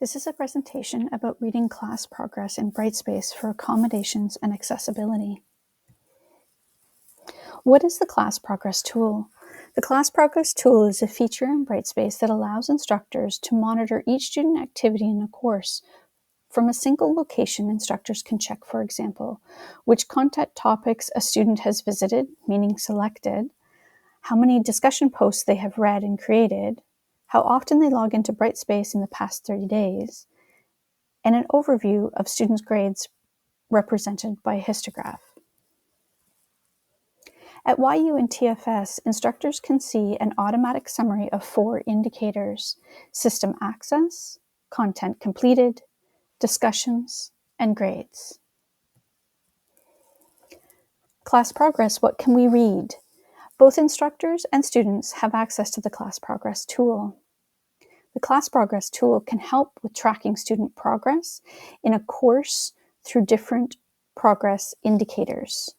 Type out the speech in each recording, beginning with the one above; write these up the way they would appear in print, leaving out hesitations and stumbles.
This is a presentation about reading class progress in Brightspace for accommodations and accessibility. What is the Class Progress tool? The Class Progress tool is a feature in Brightspace that allows instructors to monitor each student activity in a course. From a single location, instructors can check, for example, which content topics a student has visited, meaning selected, how many discussion posts they have read and created, how often they log into Brightspace in the past 30 days, and an overview of students' grades represented by a histograph. At YU and TFS, instructors can see an automatic summary of 4 indicators: system access, content completed, discussions, and grades. Class progress, what can we read? Both instructors and students have access to the Class Progress tool. The Class Progress tool can help with tracking student progress in a course through different progress indicators.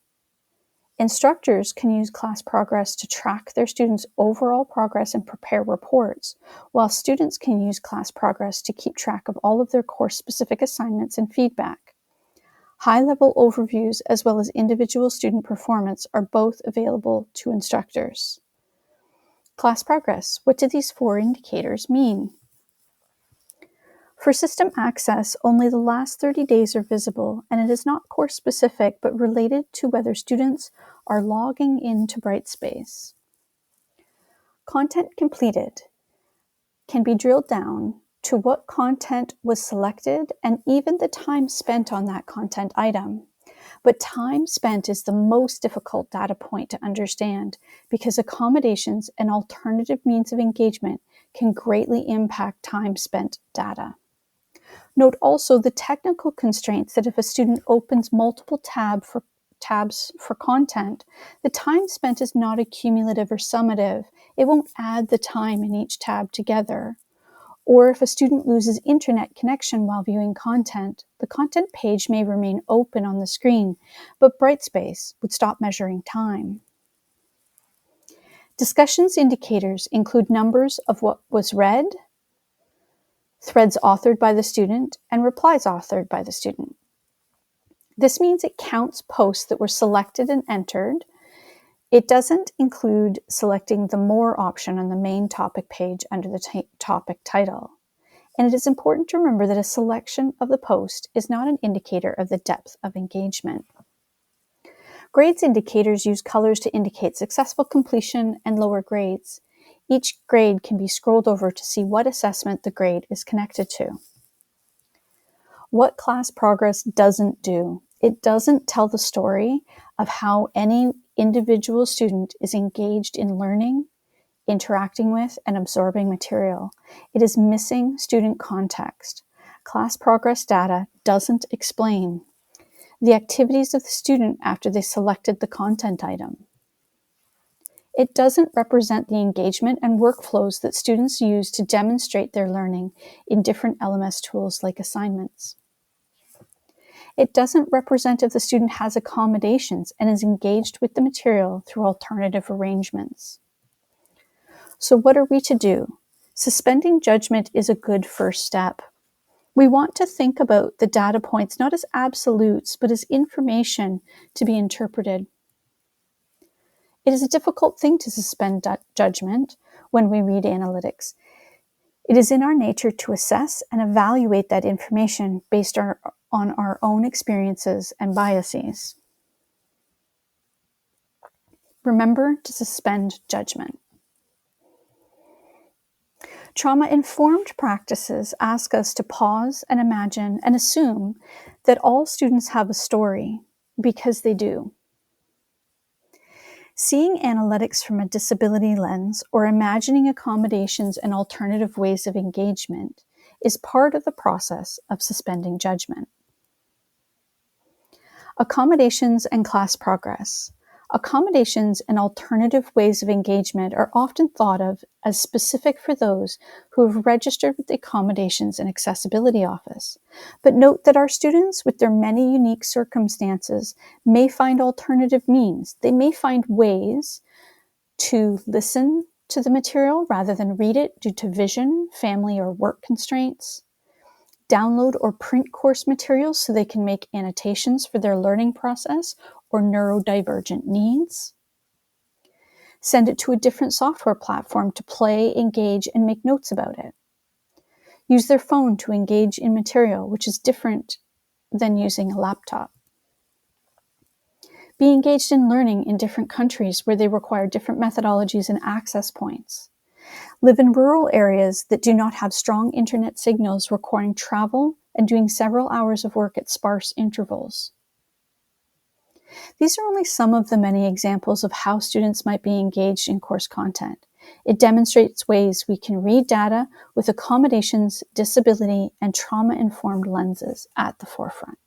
Instructors can use Class Progress to track their students' overall progress and prepare reports, while students can use Class Progress to keep track of all of their course-specific assignments and feedback. High-level overviews as well as individual student performance are both available to instructors. Class Progress, what do these 4 indicators mean? For system access, only the last 30 days are visible, and it is not course-specific but related to whether students are logging into Brightspace. Content completed can be drilled down to what content was selected and even the time spent on that content item. But time spent is the most difficult data point to understand because accommodations and alternative means of engagement can greatly impact time spent data. Note also the technical constraints that if a student opens multiple tabs for content, the time spent is not accumulative or summative. It won't add the time in each tab together. Or if a student loses internet connection while viewing content, the content page may remain open on the screen, but Brightspace would stop measuring time. Discussions indicators include numbers of what was read, threads authored by the student, and replies authored by the student. This means it counts posts that were selected and entered. It doesn't include selecting the More option on the main topic page under the topic title. And it is important to remember that a selection of the post is not an indicator of the depth of engagement. Grades indicators use colors to indicate successful completion and lower grades. Each grade can be scrolled over to see what assessment the grade is connected to. What Class Progress doesn't do. It doesn't tell the story of how any individual student is engaged in learning, interacting with, and absorbing material. It is missing student context. Class Progress data doesn't explain the activities of the student after they selected the content item. It doesn't represent the engagement and workflows that students use to demonstrate their learning in different LMS tools like assignments. It doesn't represent if the student has accommodations and is engaged with the material through alternative arrangements. So what are we to do? Suspending judgment is a good first step. We want to think about the data points not as absolutes, but as information to be interpreted. It is a difficult thing to suspend judgment when we read analytics. It is in our nature to assess and evaluate that information based on our own experiences and biases. Remember to suspend judgment. Trauma-informed practices ask us to pause and imagine and assume that all students have a story, because they do. Seeing analytics from a disability lens or imagining accommodations and alternative ways of engagement is part of the process of suspending judgment. Accommodations and class progress. Accommodations and alternative ways of engagement are often thought of as specific for those who have registered with the Accommodations and Accessibility Office. But note that our students, with their many unique circumstances, may find alternative means. They may find ways to listen to the material rather than read it due to vision, family, or work constraints. Download or print course materials so they can make annotations for their learning process or neurodivergent needs. Send it to a different software platform to play, engage, and make notes about it. Use their phone to engage in material, which is different than using a laptop. Be engaged in learning in different countries where they require different methodologies and access points. Live in rural areas that do not have strong internet signals, requiring travel and doing several hours of work at sparse intervals. These are only some of the many examples of how students might be engaged in course content. It demonstrates ways we can read data with accommodations, disability, and trauma-informed lenses at the forefront.